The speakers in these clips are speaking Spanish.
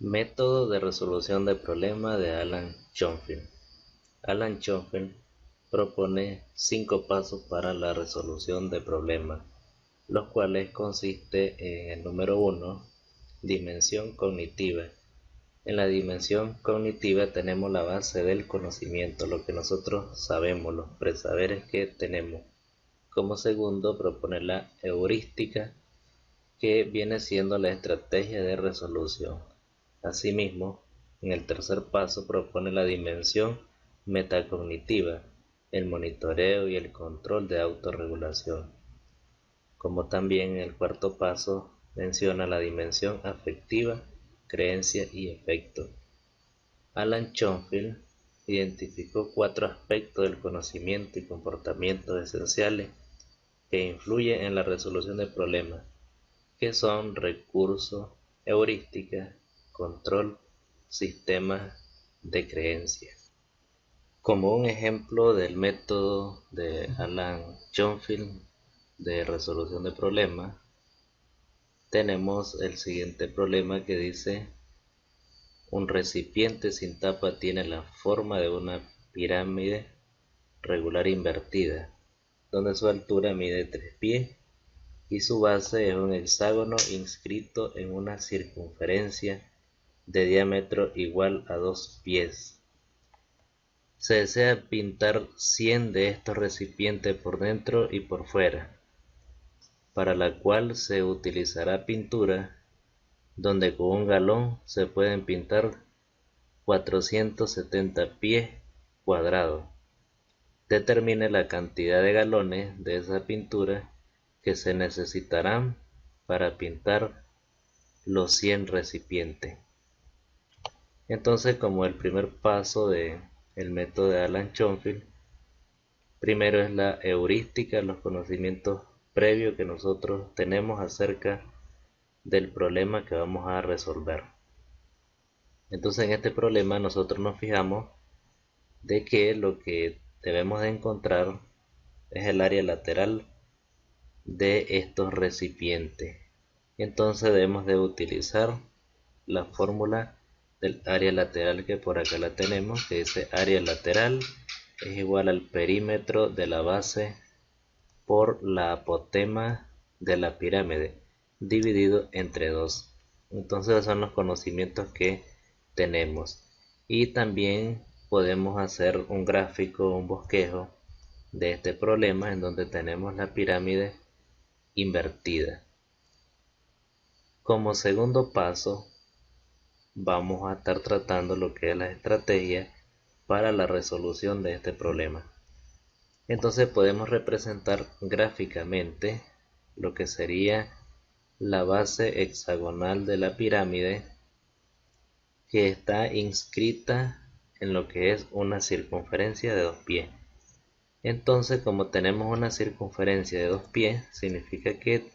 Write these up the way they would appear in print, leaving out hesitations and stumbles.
Método de resolución de problema de Alan Schoenfeld. Alan Schoenfeld propone 5 pasos para la resolución de problemas, los cuales consiste en el número 1, dimensión cognitiva. En la dimensión cognitiva tenemos la base del conocimiento, lo que nosotros sabemos, los presaberes que tenemos. Como segundo, propone la heurística, que viene siendo la estrategia de resolución. Asimismo, en el tercer paso propone la dimensión metacognitiva, el monitoreo y el control de autorregulación. Como también en el cuarto paso menciona la dimensión afectiva, creencia y efecto. Alan Schoenfeld identificó 4 aspectos del conocimiento y comportamiento esenciales que influyen en la resolución de problemas, que son recursos, heurística, control, sistemas de creencias. Como un ejemplo del método de Alan Schoenfeld de resolución de problemas, tenemos el siguiente problema que dice: un recipiente sin tapa tiene la forma de una pirámide regular invertida, donde su altura mide 3 pies y su base es un hexágono inscrito en una circunferencia de diámetro igual a 2 pies. Se desea pintar 100 de estos recipientes por dentro y por fuera, para la cual se utilizará pintura, donde con un galón se pueden pintar 470 pies cuadrados. Determine la cantidad de galones de esa pintura que se necesitarán para pintar los 100 recipientes. Entonces, como el primer paso del método de Alan Schoenfeld, primero es la heurística, los conocimientos previos que nosotros tenemos acerca del problema que vamos a resolver. Entonces, en este problema nosotros nos fijamos de que lo que debemos de encontrar es el área lateral de estos recipientes. Entonces debemos de utilizar la fórmula del área lateral, que por acá la tenemos, que dice área lateral es igual al perímetro de la base por la apotema de la pirámide dividido entre 2. Entonces esos son los conocimientos que tenemos, y también podemos hacer un gráfico, un bosquejo de este problema en donde tenemos la pirámide invertida. Como segundo paso vamos a estar tratando lo que es la estrategia para la resolución de este problema. Entonces podemos representar gráficamente lo que sería la base hexagonal de la pirámide, que está inscrita en lo que es una circunferencia de 2 pies. Entonces, como tenemos una circunferencia de 2 pies, significa que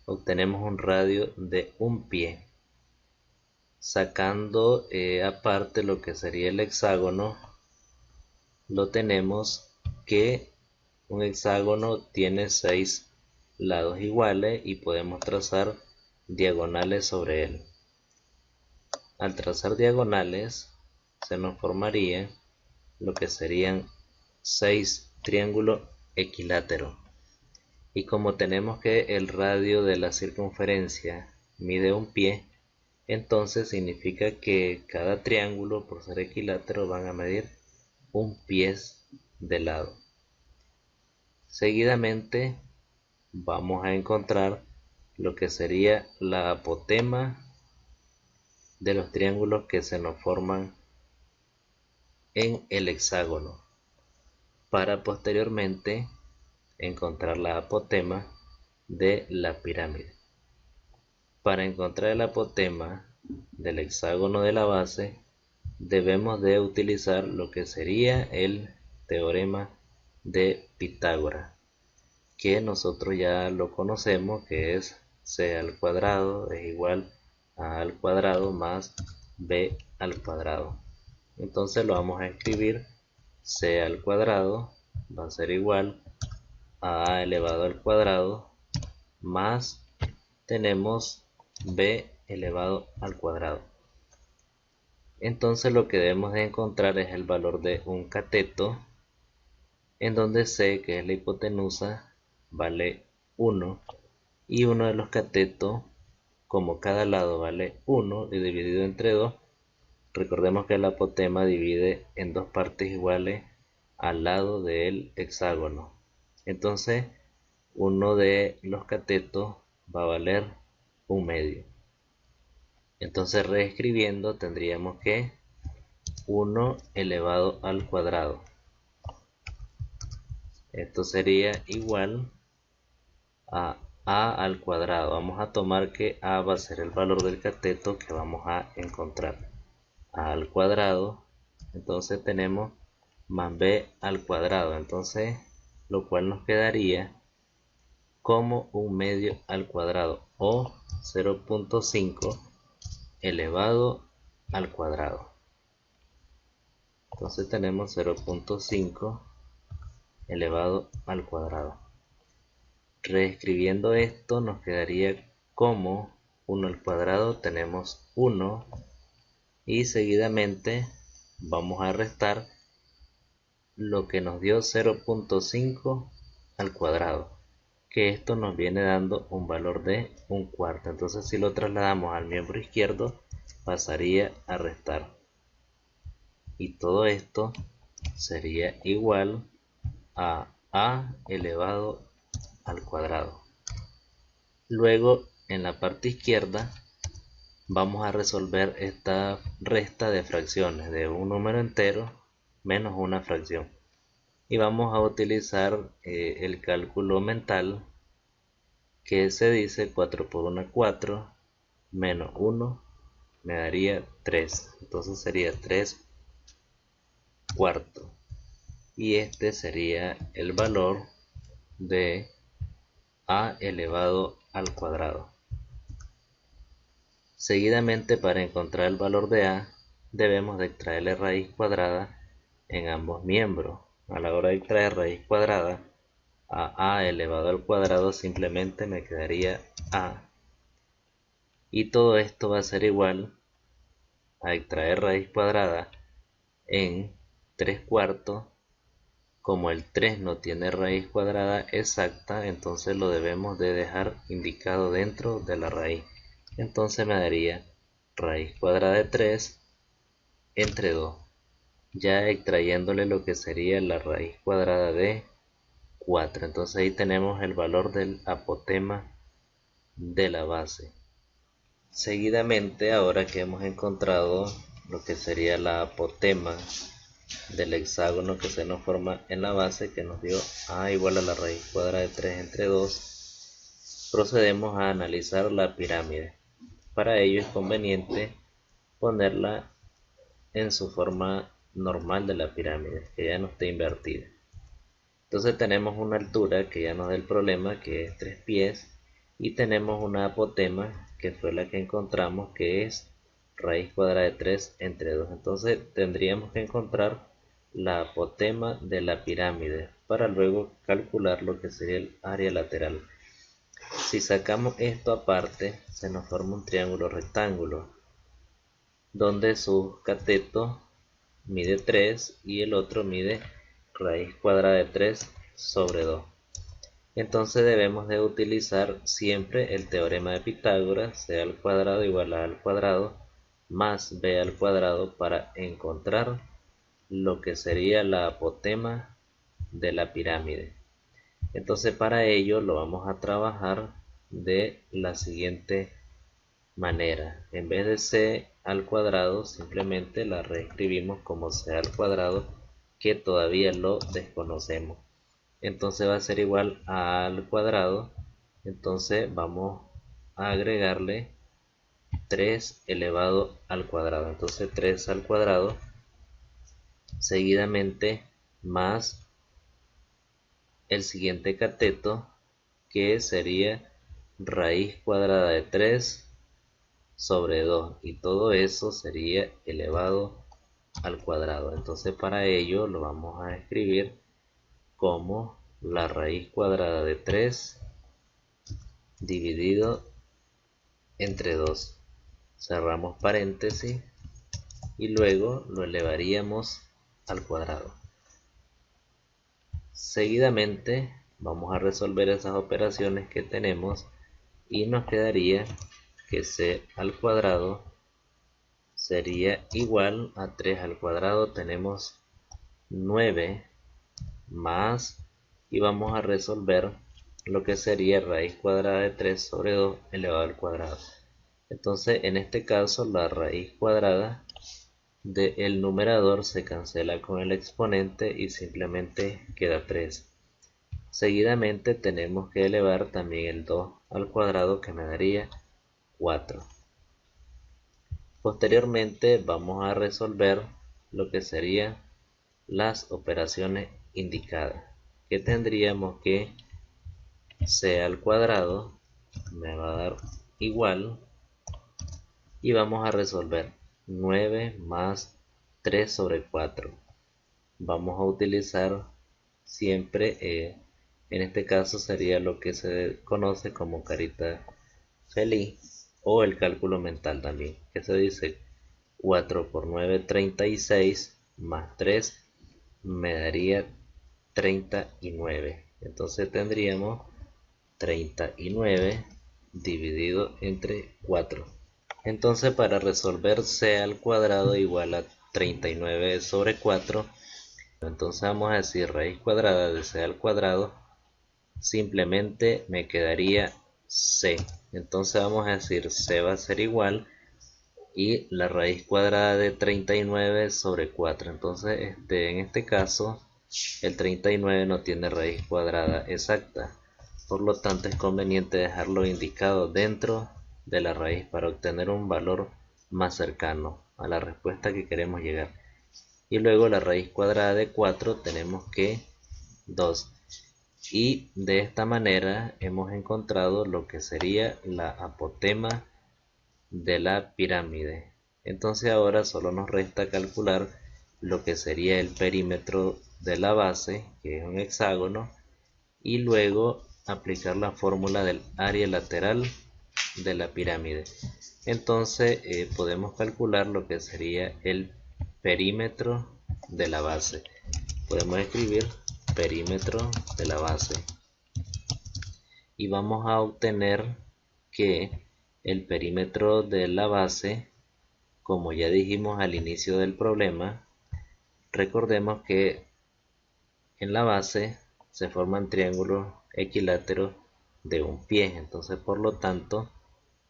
obtenemos un radio de 1 pie. Sacando aparte lo que sería el hexágono, lo tenemos que un hexágono tiene 6 lados iguales y podemos trazar diagonales sobre él. Al trazar diagonales se nos formaría lo que serían 6 triángulos equiláteros. Y como tenemos que el radio de la circunferencia mide 1 pie, entonces significa que cada triángulo, por ser equilátero, van a medir 1 pie de lado. Seguidamente vamos a encontrar lo que sería la apotema de los triángulos que se nos forman en el hexágono, para posteriormente encontrar la apotema de la pirámide. Para encontrar el apotema del hexágono de la base, debemos de utilizar lo que sería el teorema de Pitágoras, que nosotros ya lo conocemos, que es c al cuadrado es igual a al cuadrado más b al cuadrado. Entonces lo vamos a escribir: c al cuadrado va a ser igual a elevado al cuadrado más tenemos b elevado al cuadrado. Entonces lo que debemos de encontrar es el valor de un cateto, en donde C, que es la hipotenusa, vale 1, y uno de los catetos, como cada lado vale 1 y dividido entre 2, recordemos que el apotema divide en dos partes iguales al lado del hexágono. Entonces, uno de los catetos va a valer 1/2. Entonces, reescribiendo, tendríamos que 1 elevado al cuadrado. Esto sería igual a al cuadrado. Vamos a tomar que a va a ser el valor del cateto que vamos a encontrar. A al cuadrado, entonces tenemos más b al cuadrado, entonces lo cual nos quedaría como 1/2 al cuadrado o 0.5 elevado al cuadrado. Entonces tenemos 0.5 elevado al cuadrado. Reescribiendo esto nos quedaría como 1 al cuadrado, tenemos 1 y seguidamente vamos a restar lo que nos dio 0.5 al cuadrado, que esto nos viene dando un valor de 1/4. Entonces si lo trasladamos al miembro izquierdo pasaría a restar, y todo esto sería igual a elevado al cuadrado. Luego en la parte izquierda vamos a resolver esta resta de fracciones de un número entero menos una fracción, y vamos a utilizar el cálculo mental, que se dice 4 por 1 4 menos 1 me daría 3, entonces sería 3/4, y este sería el valor de a elevado al cuadrado. Seguidamente, para encontrar el valor de a, debemos de extraerle raíz cuadrada en ambos miembros. A la hora de extraer raíz cuadrada a elevado al cuadrado, simplemente me quedaría a, y todo esto va a ser igual a extraer raíz cuadrada en 3/4. Como el 3 no tiene raíz cuadrada exacta, entonces lo debemos de dejar indicado dentro de la raíz. Entonces me daría raíz cuadrada de 3 entre 2, ya extrayéndole lo que sería la raíz cuadrada de 4. Entonces ahí tenemos el valor del apotema de la base. Seguidamente, ahora que hemos encontrado lo que sería la apotema del hexágono que se nos forma en la base, que nos dio a igual a la raíz cuadrada de 3 entre 2, procedemos a analizar la pirámide. Para ello es conveniente ponerla en su forma normal de la pirámide, que ya no esté invertida. Entonces tenemos una altura que ya nos da el problema, que es 3 pies, y tenemos una apotema, que fue la que encontramos, que es raíz cuadrada de 3 entre 2. Entonces tendríamos que encontrar la apotema de la pirámide para luego calcular lo que sería el área lateral. Si sacamos esto aparte, se nos forma un triángulo rectángulo, donde su cateto mide 3 y el otro mide raíz cuadrada de 3 sobre 2. Entonces debemos de utilizar siempre el teorema de Pitágoras, c al cuadrado igual a al cuadrado más b al cuadrado, para encontrar lo que sería la apotema de la pirámide. Entonces para ello lo vamos a trabajar de la siguiente manera. En vez de c al cuadrado, simplemente la reescribimos como c al cuadrado, que todavía lo desconocemos. Entonces va a ser igual a al cuadrado. Entonces vamos a agregarle 3 elevado al cuadrado. Entonces 3 al cuadrado, seguidamente más el siguiente cateto, que sería raíz cuadrada de 3 sobre 2, y todo eso sería elevado al cuadrado. Entonces para ello lo vamos a escribir como la raíz cuadrada de 3 dividido entre 2. Cerramos paréntesis y luego lo elevaríamos al cuadrado. Seguidamente vamos a resolver esas operaciones que tenemos y nos quedaría que c al cuadrado sería igual a 3 al cuadrado. Tenemos 9 más, y vamos a resolver lo que sería raíz cuadrada de 3 sobre 2 elevado al cuadrado. Entonces en este caso la raíz cuadrada del numerador se cancela con el exponente y simplemente queda 3. Seguidamente tenemos que elevar también el 2 al cuadrado, que me daría 4. Posteriormente vamos a resolver lo que serían las operaciones indicadas, que tendríamos que c al cuadrado me va a dar igual, y vamos a resolver 9 más 3 sobre 4. Vamos a utilizar siempre, en este caso sería lo que se conoce como carita feliz o el cálculo mental también, que se dice 4 por 9, 36, más 3 me daría 39. Entonces tendríamos 39 dividido entre 4. Entonces para resolver c al cuadrado igual a 39 sobre 4, entonces vamos a decir raíz cuadrada de c al cuadrado, simplemente me quedaría c. Entonces vamos a decir c va a ser igual, y la raíz cuadrada de 39 sobre 4. Entonces en este caso el 39 no tiene raíz cuadrada exacta, por lo tanto es conveniente dejarlo indicado dentro de la raíz para obtener un valor más cercano a la respuesta que queremos llegar. Y luego la raíz cuadrada de 4 tenemos que 2. Y de esta manera hemos encontrado lo que sería la apotema de la pirámide. Entonces ahora solo nos resta calcular lo que sería el perímetro de la base, que es un hexágono, y luego aplicar la fórmula del área lateral de la pirámide. Entonces podemos calcular lo que sería el perímetro de la base. Podemos escribir perímetro de la base y vamos a obtener que el perímetro de la base, como ya dijimos al inicio del problema, recordemos que en la base se forman triángulos equiláteros de un pie. Entonces por lo tanto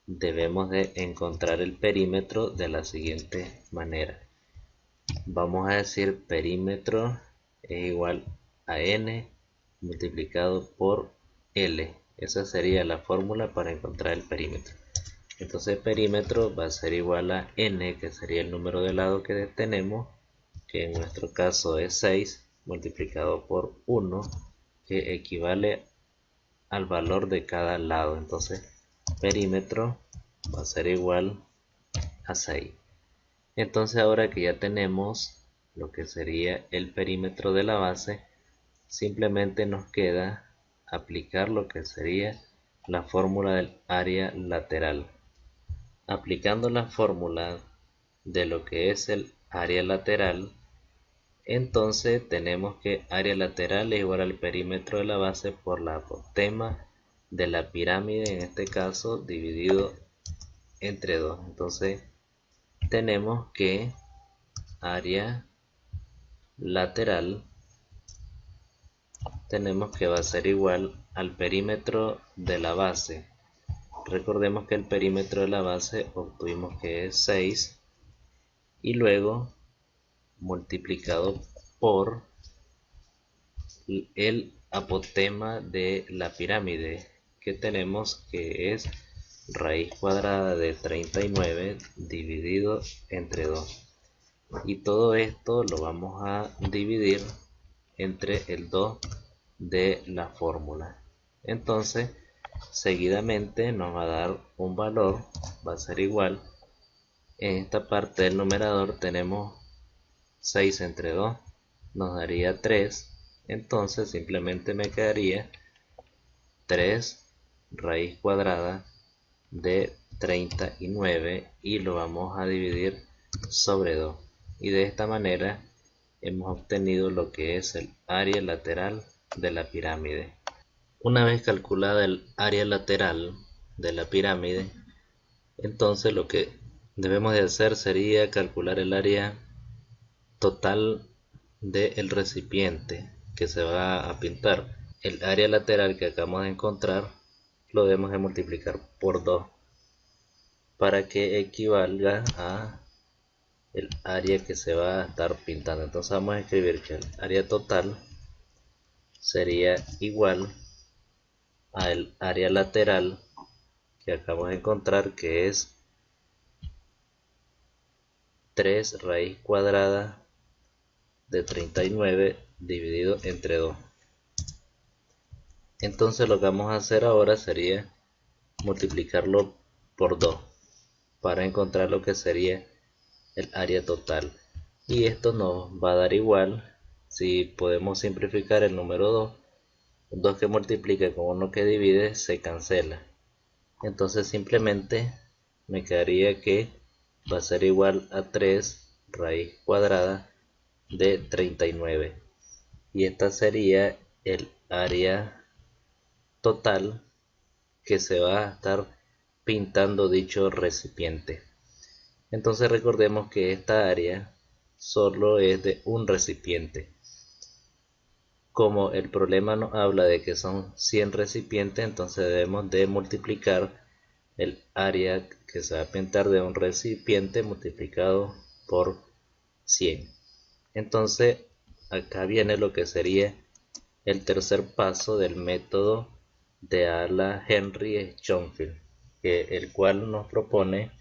debemos de encontrar el perímetro de la siguiente manera. Vamos a decir perímetro es igual a n multiplicado por L. Esa sería la fórmula para encontrar el perímetro. Entonces el perímetro va a ser igual a n, que sería el número de lado que tenemos, que en nuestro caso es 6, multiplicado por 1, que equivale al valor de cada lado. Entonces perímetro va a ser igual a 6. Entonces ahora que ya tenemos lo que sería el perímetro de la base, simplemente nos queda aplicar lo que sería la fórmula del área lateral. Aplicando la fórmula de lo que es el área lateral, entonces tenemos que área lateral es igual al perímetro de la base por la apotema de la pirámide, en este caso dividido entre 2. Entonces tenemos que área lateral tenemos que va a ser igual al perímetro de la base. Recordemos que el perímetro de la base obtuvimos que es 6, y luego multiplicado por el apotema de la pirámide, que tenemos que es raíz cuadrada de 39 dividido entre 2. Y todo esto lo vamos a dividir entre el 2 de la fórmula. Entonces seguidamente nos va a dar un valor, va a ser igual, en esta parte del numerador tenemos 6 entre 2, nos daría 3. Entonces simplemente me quedaría 3 raíz cuadrada de 39, y lo vamos a dividir sobre 2. Y de esta manera hemos obtenido lo que es el área lateral de la pirámide. Una vez calculada el área lateral de la pirámide, entonces lo que debemos de hacer sería calcular el área total del recipiente que se va a pintar. El área lateral que acabamos de encontrar lo debemos de multiplicar por 2 para que equivalga a el área que se va a estar pintando. Entonces vamos a escribir que el área total sería igual al área lateral que acabamos de encontrar, que es 3 raíz cuadrada de 39 dividido entre 2. Entonces lo que vamos a hacer ahora sería multiplicarlo por 2 para encontrar lo que sería el área total. Y esto nos va a dar igual, si podemos simplificar el número 2, 2 que multiplica con 1 que divide se cancela. Entonces simplemente me quedaría que va a ser igual a 3 raíz cuadrada de 39. Y esta sería el área total que se va a estar pintando dicho recipiente. Entonces recordemos que esta área solo es de un recipiente. Como el problema nos habla de que son 100 recipientes, entonces debemos de multiplicar el área que se va a pintar de un recipiente multiplicado por 100. Entonces acá viene lo que sería el tercer paso del método de Alan Henry Schonfield, el cual nos propone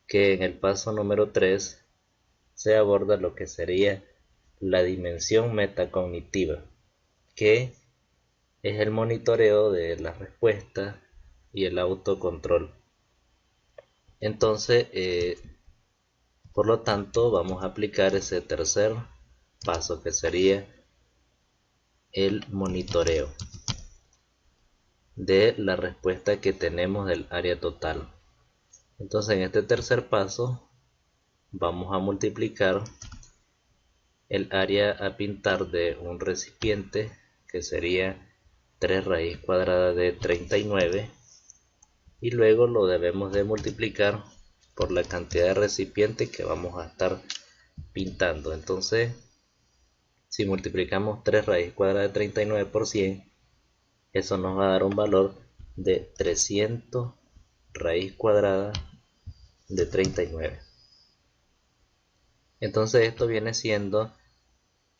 que en el paso número 3 se aborda lo que sería la dimensión metacognitiva, que es el monitoreo de la respuesta y el autocontrol. Entonces, por lo tanto, vamos a aplicar ese tercer paso que sería el monitoreo de la respuesta que tenemos del área total. Entonces, en este tercer paso vamos a multiplicar el área a pintar de un recipiente, que sería 3 raíz cuadrada de 39, y luego lo debemos de multiplicar por la cantidad de recipiente que vamos a estar pintando. Entonces, si multiplicamos 3 raíz cuadrada de 39 por 100, eso nos va a dar un valor de 300 raíz cuadrada de 39. Entonces esto viene siendo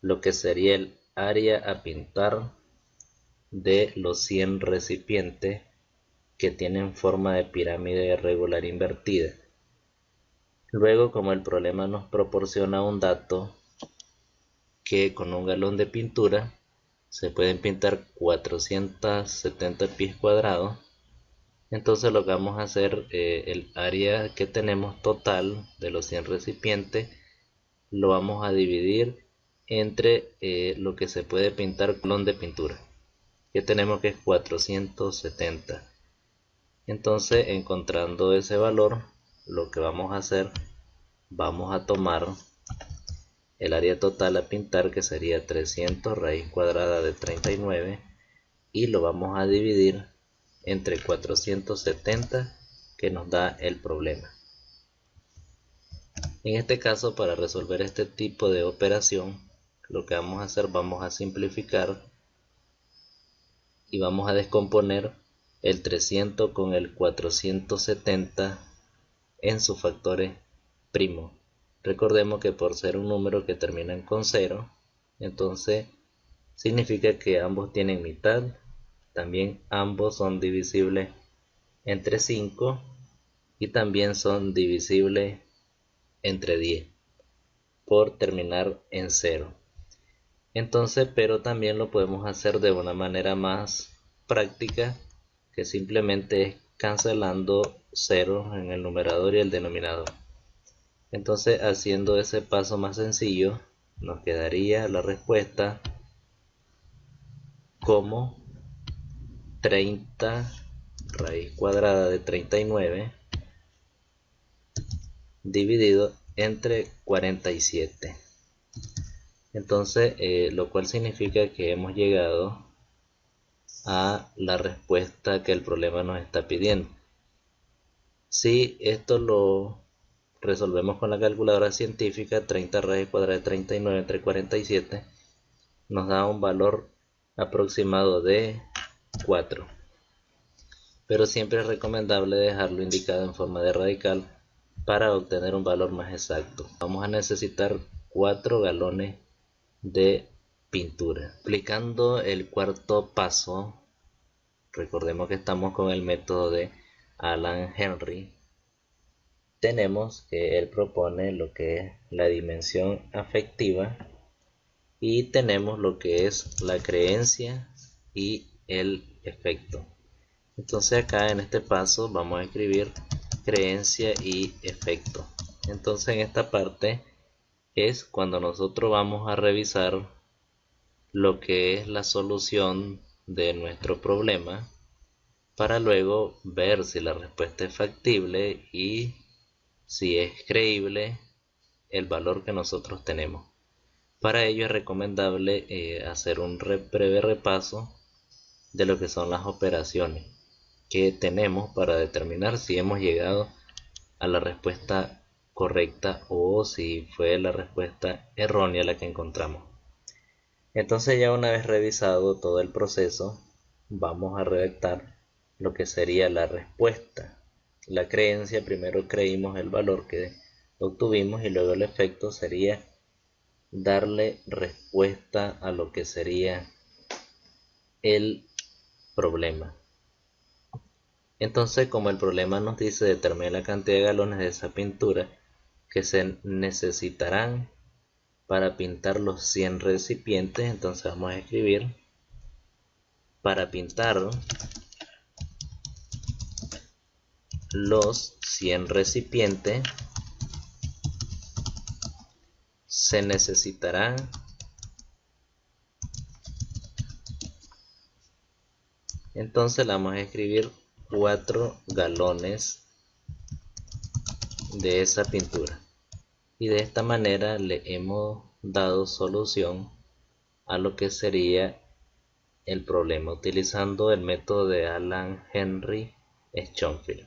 lo que sería el área a pintar de los 100 recipientes que tienen forma de pirámide irregular invertida. Luego, como el problema nos proporciona un dato que con un galón de pintura se pueden pintar 470 pies cuadrados, entonces lo que vamos a hacer, el área que tenemos total de los 100 recipientes lo vamos a dividir entre lo que se puede pintar con galón de pintura, que tenemos que es 470. Entonces, encontrando ese valor, lo que vamos a hacer, vamos a tomar el área total a pintar, que sería 300 raíz cuadrada de 39, y lo vamos a dividir entre 470 que nos da el problema. En este caso, para resolver este tipo de operación, lo que vamos a hacer, vamos a simplificar y vamos a descomponer el 300 con el 470 en sus factores primos. Recordemos que por ser un número que termina con 0, entonces significa que ambos tienen mitad. También ambos son divisibles entre 5 y también son divisibles entre 10 por terminar en 0. Entonces, pero también lo podemos hacer de una manera más práctica, que simplemente es cancelando 0 en el numerador y el denominador. Entonces, haciendo ese paso más sencillo, nos quedaría la respuesta como 30 raíz cuadrada de 39 dividido entre 47. Entonces, lo cual significa que hemos llegado a la respuesta que el problema nos está pidiendo. Si esto lo resolvemos con la calculadora científica, 30 raíz cuadrada de 39 entre 47 nos da un valor aproximado de 4. Pero siempre es recomendable dejarlo indicado en forma de radical para obtener un valor más exacto. Vamos a necesitar 4 galones de pintura. Aplicando el cuarto paso, recordemos que estamos con el método de Alan Henry. Tenemos que él propone lo que es la dimensión afectiva y tenemos lo que es la creencia y el efecto. Entonces acá en este paso vamos a escribir creencia y efecto. Entonces en esta parte es cuando nosotros vamos a revisar lo que es la solución de nuestro problema para luego ver si la respuesta es factible y si es creíble el valor que nosotros tenemos. Para ello es recomendable hacer un breve repaso de lo que son las operaciones que tenemos para determinar si hemos llegado a la respuesta correcta o si fue la respuesta errónea la que encontramos. Entonces, ya una vez revisado todo el proceso, vamos a redactar lo que sería la respuesta. La creencia, primero creímos el valor que obtuvimos y luego el efecto sería darle respuesta a lo que sería el problema. Entonces, como el problema nos dice determinar la cantidad de galones de esa pintura que se necesitarán para pintar los 100 recipientes, entonces vamos a escribir: para pintar los 100 recipientes se necesitarán entonces le vamos a escribir 4 galones de esa pintura, y de esta manera le hemos dado solución a lo que sería el problema utilizando el método de Alan Henry Schonfield.